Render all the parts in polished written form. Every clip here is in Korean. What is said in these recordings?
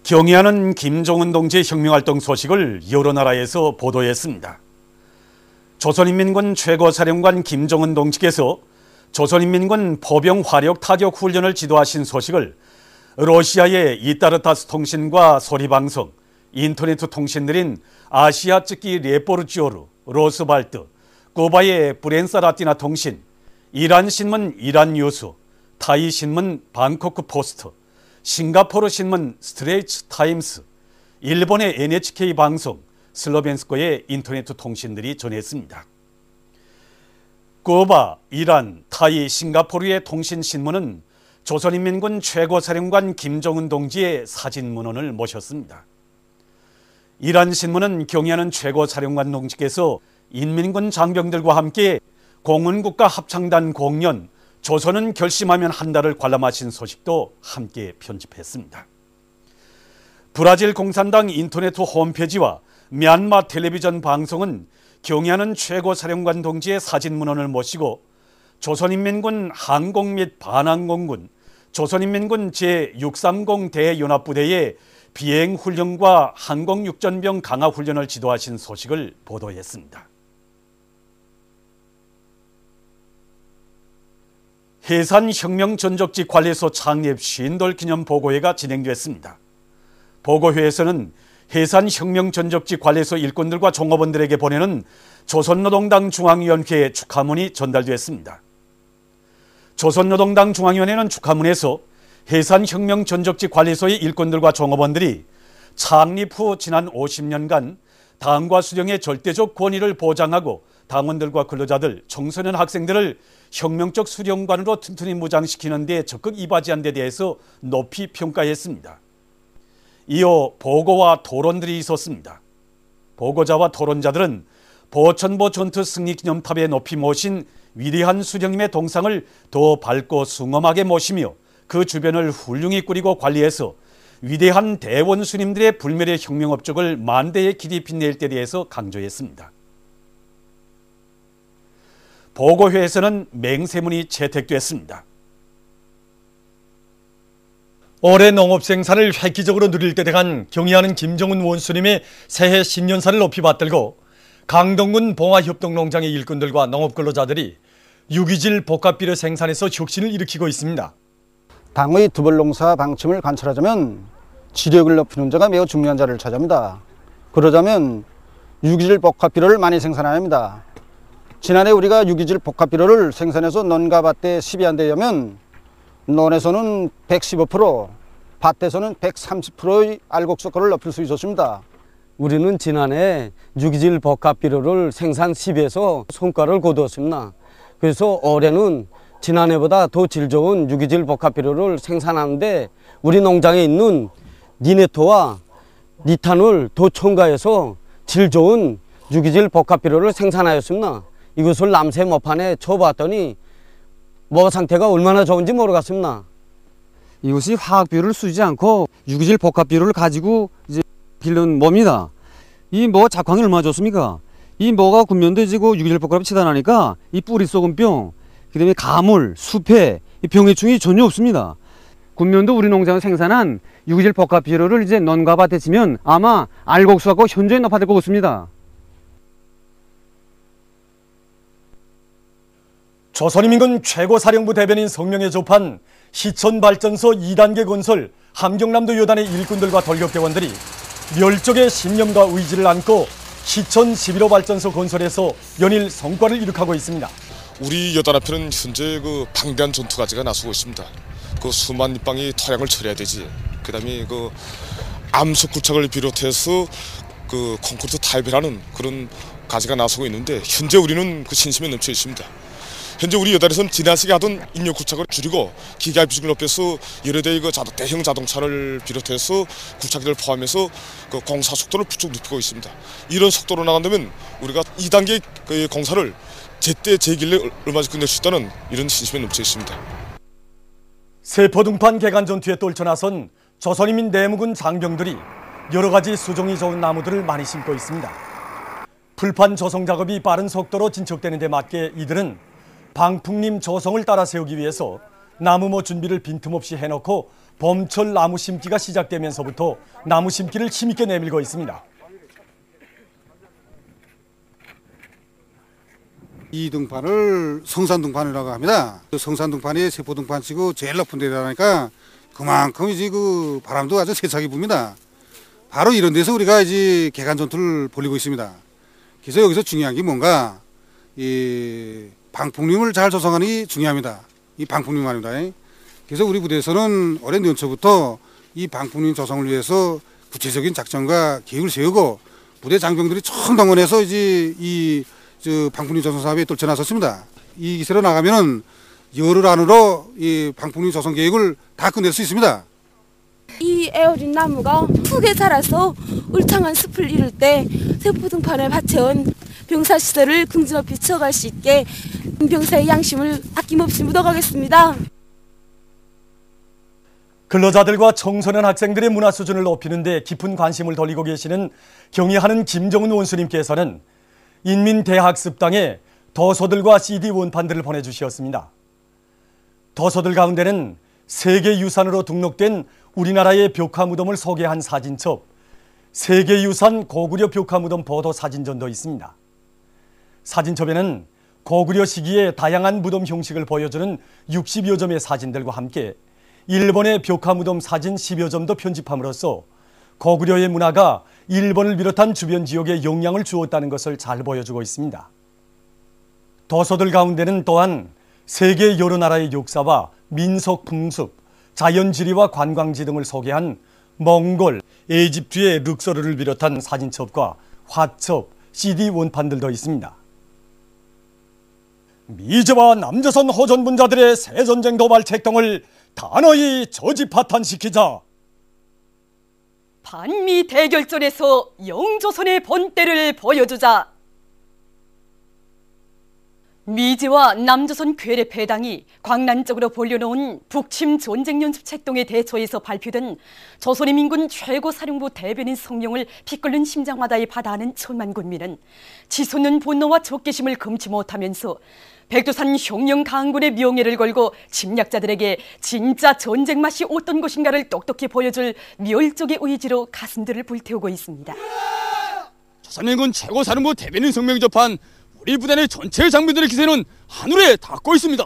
경의하는 김정은 동지의 혁명활동 소식을 여러 나라에서 보도했습니다. 조선인민군 최고사령관 김정은 동지께서 조선인민군 포병 화력 타격 훈련을 지도하신 소식을 러시아의 이따르타스 통신과 소리방송, 인터넷 통신들인 아시아 쯔끼 레포르지오르, 로스발트, 쿠바의 프렌사 라티나 통신, 이란 신문 이란 뉴스, 타이 신문 방코크 포스트, 싱가포르 신문 스트레이츠 타임스, 일본의 NHK 방송, 슬로벤스코의 인터넷 통신들이 전했습니다. 쿠바, 이란, 타이, 싱가포르의 통신 신문은 조선인민군 최고사령관 김정은 동지의 사진 문헌을 모셨습니다. 이란 신문은 경의하는 최고사령관 동지께서 인민군 장병들과 함께 공군국가 합창단 공연 조선은 결심하면 한다를 관람하신 소식도 함께 편집했습니다. 브라질 공산당 인터넷 홈페이지와 미얀마 텔레비전 방송은 경의하는 최고사령관 동지의 사진 문헌을 모시고 조선인민군 항공 및 반항공군, 조선인민군 제630 대연합부대의 비행훈련과 항공육전병 강화훈련을 지도하신 소식을 보도했습니다. 해산혁명전적지 관리소 창립 50돌 기념 보고회가 진행됐습니다. 보고회에서는 해산혁명전적지 관리소 일꾼들과 종업원들에게 보내는 조선노동당 중앙위원회 축하문이 전달됐습니다. 조선노동당 중앙위원회는 축하문에서 해산혁명전적지 관리소의 일꾼들과 종업원들이 창립 후 지난 50년간 당과 수령의 절대적 권위를 보장하고 당원들과 근로자들, 청소년 학생들을 혁명적 수령관으로 튼튼히 무장시키는 데 적극 이바지한 데 대해서 높이 평가했습니다. 이어 보고와 토론들이 있었습니다. 보고자와 토론자들은 보천보 전투 승리 기념탑에 높이 모신 위대한 수령님의 동상을 더 밝고 숭엄하게 모시며 그 주변을 훌륭히 꾸리고 관리해서 위대한 대원수님들의 불멸의 혁명 업적을 만대에 길이 빛낼 때 대해서 강조했습니다. 보고회에서는 맹세문이 채택됐습니다. 올해 농업생산을 획기적으로 누릴 때 돼간 경의하는 김정은 원수님의 새해 신년사를 높이 받들고 강동군 봉화협동농장의 일꾼들과 농업근로자들이 유기질 복합비료 생산에서 혁신을 일으키고 있습니다. 당의 두벌농사 방침을 관철하자면 지력을 높이는 자가 매우 중요한 자리를 차지합니다. 그러자면 유기질 복합비료를 많이 생산해야 합니다. 지난해 우리가 유기질 복합비료를 생산해서 논과 밭에 시비한 데 의하면 논에서는 115%, 밭에서는 130%의 알곡 효과를 높일 수 있었습니다. 우리는 지난해 유기질 복합비료를 생산 시비해서 성과를 거두었습니다. 그래서 올해는 지난해보다 더 질 좋은 유기질 복합비료를 생산하는데 우리 농장에 있는 니네토와 니탄을 더 첨가해서 질 좋은 유기질 복합비료를 생산하였습니다. 이것을 남새 모판에 쳐봤더니 뭐 상태가 얼마나 좋은지 모르겠습니다. 이것이 화학비료를 쓰지 않고 유기질 복합비료를 가지고 이제 기른 뭡니다. 이 뭐 작황이 얼마나 좋습니까? 이 뭐가 군면돼지고 유기질 복합이 치단하니까 이 뿌리 썩은 병, 그다음에 가물, 수패, 이 병해충이 전혀 없습니다. 군면도 우리 농장에서 생산한 유기질 복합비료를 이제 논과 밭에 치면 아마 알곡수하고 현저히 높아질 것 같습니다. 조선인민군 최고사령부 대변인 성명에 접한 시천발전소 2단계 건설 함경남도 여단의 일꾼들과 돌격대원들이 멸족의 신념과 의지를 안고 시천 11호 발전소 건설에서 연일 성과를 이룩하고 있습니다. 우리 여단 앞에는 현재 그 방대한 전투가지가 나서고 있습니다. 그 수만 입방이 토양을 처리해야 되지. 그다음에 그 암석 굴착을 비롯해서 그 콘크리트 타입이라는 그런 가지가 나서고 있는데 현재 우리는 그 신심에 넘쳐 있습니다. 현재 우리 여단에서는 지난 시기에 하던 인력 굴착을 줄이고 기계 비중을 높여서 여러 대의 그 대형 자동차를 비롯해서 굴착기를 포함해서 그 공사 속도를 부쩍 높이고 있습니다. 이런 속도로 나간다면 우리가 2단계 그 공사를 제때 제길래 얼마 전에 끝낼 수 있다는 이런 신심에 넘쳐 있습니다. 세포등판 개간 전투에 떨쳐나선 조선인민 내무군 장병들이 여러 가지 수종이 좋은 나무들을 많이 심고 있습니다. 풀판 조성 작업이 빠른 속도로 진척되는 데 맞게 이들은 방풍림 조성을 따라 세우기 위해서 나무모 준비를 빈틈없이 해놓고 봄철 나무 심기가 시작되면서부터 나무 심기를 힘있게 내밀고 있습니다. 이 등판을 성산등판이라고 합니다. 성산등판이 세포등판치고 제일 높은 데라니까 그만큼 이제 그 바람도 아주 세차게 붑니다. 바로 이런 데서 우리가 이제 개간 전투를 벌이고 있습니다. 그래서 여기서 중요한 게 뭔가 이 방풍림을 잘 조성하는 게 중요합니다. 이 방풍림 말입니다. 그래서 우리 부대에서는 올해 연초부터 이 방풍림 조성을 위해서 구체적인 작전과 계획을 세우고 부대 장병들이 처음 동원해서 이제 이 방풍림 조성 사업에 떨쳐나섰습니다. 이 기세로 나가면은 열흘 안으로 이 방풍림 조성 계획을 다 끝낼 수 있습니다. 이 에어린 나무가 푸게 자라서 울창한 숲을 이룰 때 세포등판에 바쳐온 병사시설을 긍지로 비춰갈 수 있게 병사의 양심을 아낌없이 묻어가겠습니다. 근로자들과 청소년 학생들의 문화 수준을 높이는 데 깊은 관심을 돌리고 계시는 경의하는 김정은 원수님께서는 인민대학습당에 도서들과 CD 원판들을 보내주셨습니다. 도서들 가운데는 세계유산으로 등록된 우리나라의 벽화무덤을 소개한 사진첩, 세계유산 고구려 벽화무덤 보도 사진전도 있습니다. 사진첩에는 고구려 시기의 다양한 무덤 형식을 보여주는 60여 점의 사진들과 함께 일본의 벽화무덤 사진 10여 점도 편집함으로써 고구려의 문화가 일본을 비롯한 주변 지역에 영향을 주었다는 것을 잘 보여주고 있습니다. 도서들 가운데는 또한 세계 여러 나라의 역사와 민속 풍습, 자연지리와 관광지 등을 소개한 몽골, 에집트의 륵서르를 비롯한 사진첩과 화첩, CD 원판들도 있습니다. 미제와 남조선 호전분자들의 새전쟁 도발 책동을 단호히 저지파탄시키자. 반미 대결전에서 영조선의 본때를 보여주자. 미제와 남조선 괴뢰패당이 광란 쪽으로 벌려놓은 북침 전쟁연습 책동에 대처해서 발표된 조선의 민군 최고사령부 대변인 성명을 피끓는 심장마다에 받아하는 천만 군민은 치솟는 분노와 적개심을 금치 못하면서 백두산 흉령 강군의 명예를 걸고 침략자들에게 진짜 전쟁 맛이 어떤 것인가를 똑똑히 보여줄 멸족의 의지로 가슴들을 불태우고 있습니다. 조선민군 최고사령부 대변인 성명이 접한 우리 부대 내 전체 장병들의 기세는 하늘에 닿고 있습니다.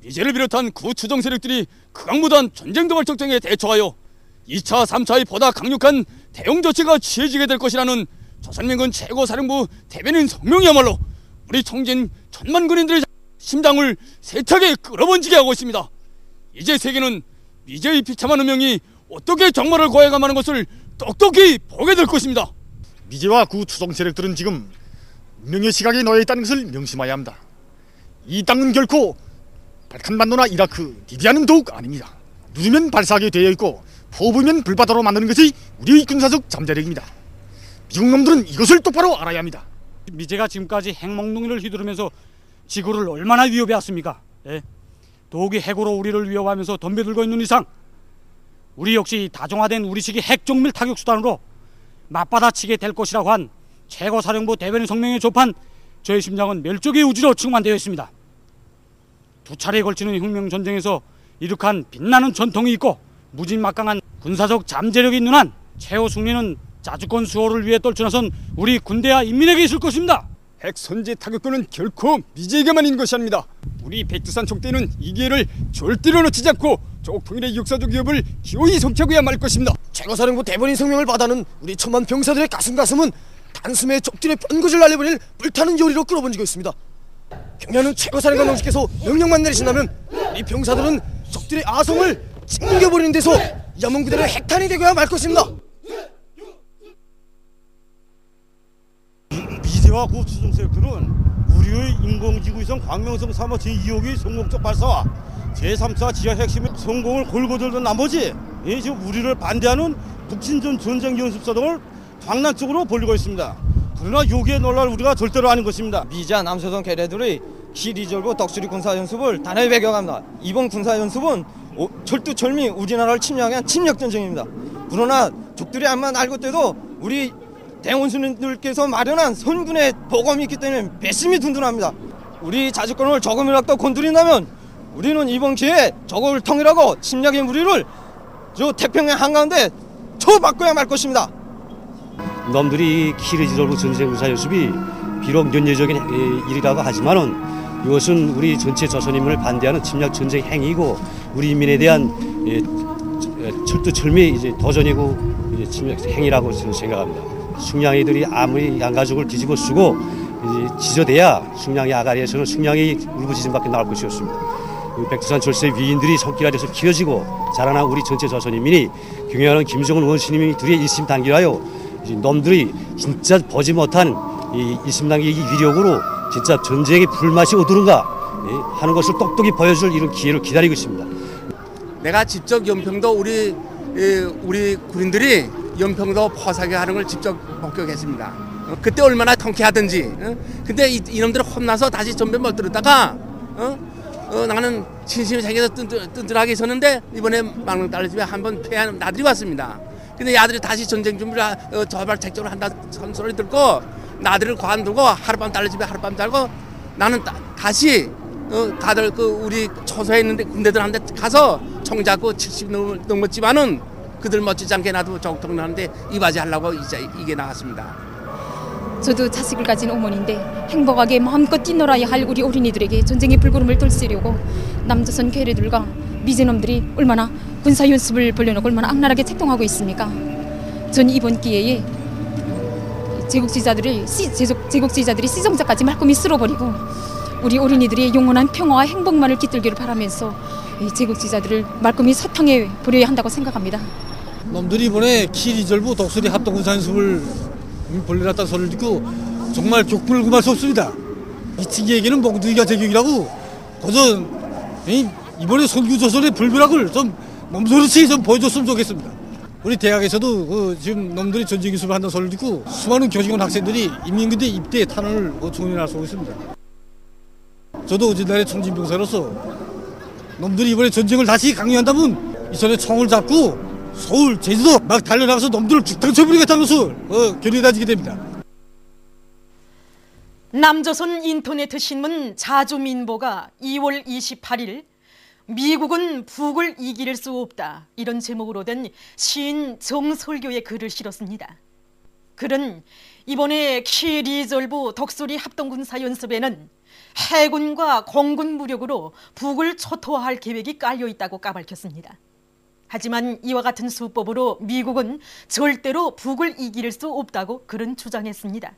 미제를 비롯한 구추정 세력들이 극악무도한 전쟁 도발 적정에 대처하여 2차, 3차의 보다 강력한 대응 조치가 취해지게 될 것이라는 조선민군 최고사령부 대변인 성명이야말로 우리 청진 천만 군인들의 심장을 세차게 끌어번지게 하고 있습니다. 이제 세계는 미제의 비참한 운명이 어떻게 정말을 고해가마는 것을 똑똑히 보게 될 것입니다. 미제와 구추정 세력들은 지금 운명의 시각에 놓여 있다는 것을 명심해야 합니다. 이 땅은 결코 발칸반도나 이라크, 리비아는 더욱 아닙니다. 누르면 발사하게 되어 있고 포부면 불바다로 만드는 것이 우리의 군사적 잠재력입니다. 미국 놈들은 이것을 똑바로 알아야 합니다. 미제가 지금까지 핵몽둥이를 휘두르면서 지구를 얼마나 위협해왔습니까? 예? 더욱이 핵으로 우리를 위협하면서 덤벼들고 있는 이상 우리 역시 다종화된 우리식의 핵종밀 타격 수단으로 맞받아치게 될 것이라고 한 최고사령부 대변인 성명에 접한 저의 심장은 멸족의 의지로 충만되어 있습니다. 두 차례에 걸치는 혁명전쟁에서 이룩한 빛나는 전통이 있고 무진막강한 군사적 잠재력이 있는 한 최후 승리는 자주권 수호를 위해 떨쳐나선 우리 군대와 인민에게 있을 것입니다. 핵 선제 타격권은 결코 미제에게만 있는 것이 아닙니다. 우리 백두산 촉대는 이 기회를 절대로 놓치지 않고 조국 통일의 역사적 위협을 기어이 성취하고야 말 것입니다. 최고사령부 대변인 성명을 받아는 우리 천만 병사들의 가슴은 단숨에 적들의 뻔것을 날려버릴 불타는 요리로 끌어번지고 있습니다. 경례하는 최고사령관 동지께서 명령만 내리신다면 우리 병사들은 적들의 아성을 찡겨버리는 데서 야문구대를 핵탄이 되고야 말 것입니다. 미제와 구추정 세력들은 우리의 인공지구위성 광명성 3호 제2호기 성공적 발사와 제3차 지하 핵심의 성공을 골고 들던 나머지 지금 우리를 반대하는 북친전 전쟁 연습사 등을 광란 쪽으로 벌리고 있습니다. 그러나 여기에 놀랄 우리가 절대로 아닌 것입니다. 미제와 남조선 괴뢰들의 시리절고 덕수리 군사연습을 단호히 배경합니다. 이번 군사연습은 철두철미 우리나라를 침략한 침략전쟁입니다. 그러나 적들이 암만 알고 때도 우리 대원수님들께서 마련한 선군의 보검이 있기 때문에 배심이 든든합니다. 우리 자주권을 조금이라도 건드린다면 우리는 이번 기회에 저걸 통일하고 침략의 무리를 저 태평양 한가운데 쳐바꿔야 말 것입니다. 놈들이 키르지졸브 전쟁 군사 연습이 비록 연례적인 일이라고 하지만은 이것은 우리 전체 조선인민을 반대하는 침략 전쟁 행위고 우리 인민에 대한 철두철미 이제 도전이고 이제 침략 행위라고 저는 생각합니다. 숭냥이들이 아무리 양가족을 뒤집어 쓰고 지저대야 숭냥이 아가리에서는 숭냥이 울부짖음밖에 나올 것이었습니다. 백두산 철새 위인들이 손길 아래서 키워지고 자라난 우리 전체 조선인민이 경영하는 김정은 원수님이 둘의 일심단결하여 놈들이 진짜 보지 못한 이 일심단결의 위력으로 진짜 전쟁의 불맛이 오르는가 하는 것을 똑똑히 보여줄 이런 기회를 기다리고 있습니다. 내가 직접 연평도 우리 군인들이 연평도 포사기 하는 걸 직접 목격했습니다. 그때 얼마나 통쾌하든지. 근데 이놈들 혼나서 다시 전배 못 들었다가 나는 진심이 생겨서 든든하게 있었는데 이번에 막내딸 집에 한번 패한 나들이 왔습니다. 근데 아들이 다시 전쟁 준비를 저발책적으로 한다 소리 듣고 나들을 관두고 하룻밤 딸 집에 하룻밤 자고 나는 다시 다들 우리 초소에 있는데 군대들한테 가서 총 잡고 70 넘었지만은 그들 멋지지 않게 나도 정통하는데 이바지 하려고 이게 나갔습니다. 저도 자식을 가진 어머니인데 행복하게 마음껏 뛰놀아야 할 우리 어린이들에게 전쟁의 불구름을 떨치려고 남조선 괴뢰들과 미제놈들이 얼마나 군사연습을 벌려놓고 얼마나 악랄하게 책동하고 있습니까? 전 이번 기회에 제국주의자들이 시정자까지 말끔히 쓸어버리고 우리 어린이들의 영원한 평화와 행복만을 깃들기를 바라면서 제국주의자들을 말끔히 사탕에 버려야 한다고 생각합니다. 놈들이 이번에 키리졸브 독수리 합동군사연습을 벌려놨다는 소리를 듣고 정말 족불을 금할 수 없습니다. 미치기에게는 몽둥이가 제격이라고 고전 이번에 선규조선의 불벼락을 좀 몸소리치 좀 보여줬으면 좋겠습니다. 우리 대학에서도 지금 놈들이 전쟁 기술을 한다는 소리를 듣고 수많은 교직원 학생들이 인민군대 입대 탄원을 총연히 나서고 있습니다. 저도 어제날의 청진병사로서 놈들이 이번에 전쟁을 다시 강요한다면 이 손에 총을 잡고 서울, 제주도 막 달려나가서 놈들을 죽탕 쳐버리겠다는 것을 결의에 다지게 됩니다. 남조선 인터네트 신문 자주민보가 2월 28일 미국은 북을 이길 수 없다 이런 제목으로 된 시인 정설교의 글을 실었습니다. 글은 이번에 키리졸브 독수리 합동군사연습에는 해군과 공군 무력으로 북을 초토화할 계획이 깔려있다고 까발켰습니다. 하지만 이와 같은 수법으로 미국은 절대로 북을 이길 수 없다고 글은 주장했습니다.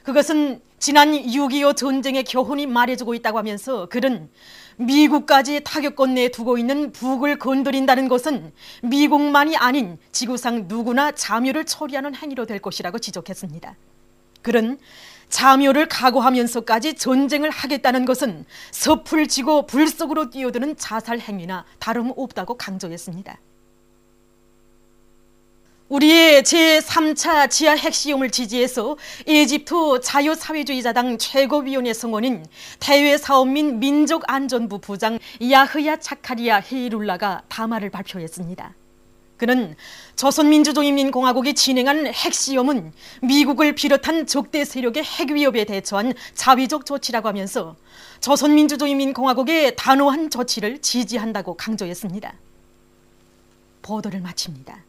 그것은 지난 6.25 전쟁의 교훈이 말해주고 있다고 하면서 글은 미국까지 타격권내에 두고 있는 북을 건드린다는 것은 미국만이 아닌 지구상 누구나 자묘를 처리하는 행위로 될 것이라고 지적했습니다. 글은 자묘를 각오하면서까지 전쟁을 하겠다는 것은 섭을 지고 불 속으로 뛰어드는 자살 행위나 다름없다고 강조했습니다. 우리의 제3차 지하 핵시험을 지지해서 이집트 자유사회주의자당 최고위원회 성원인 대외사업민 민족안전부 부장 야흐야 차카리아 헤이룰라가 담화를 발표했습니다. 그는 조선민주주의인민공화국이 진행한 핵시험은 미국을 비롯한 적대 세력의 핵위협에 대처한 자위적 조치라고 하면서 조선민주주의인민공화국의 단호한 조치를 지지한다고 강조했습니다. 보도를 마칩니다.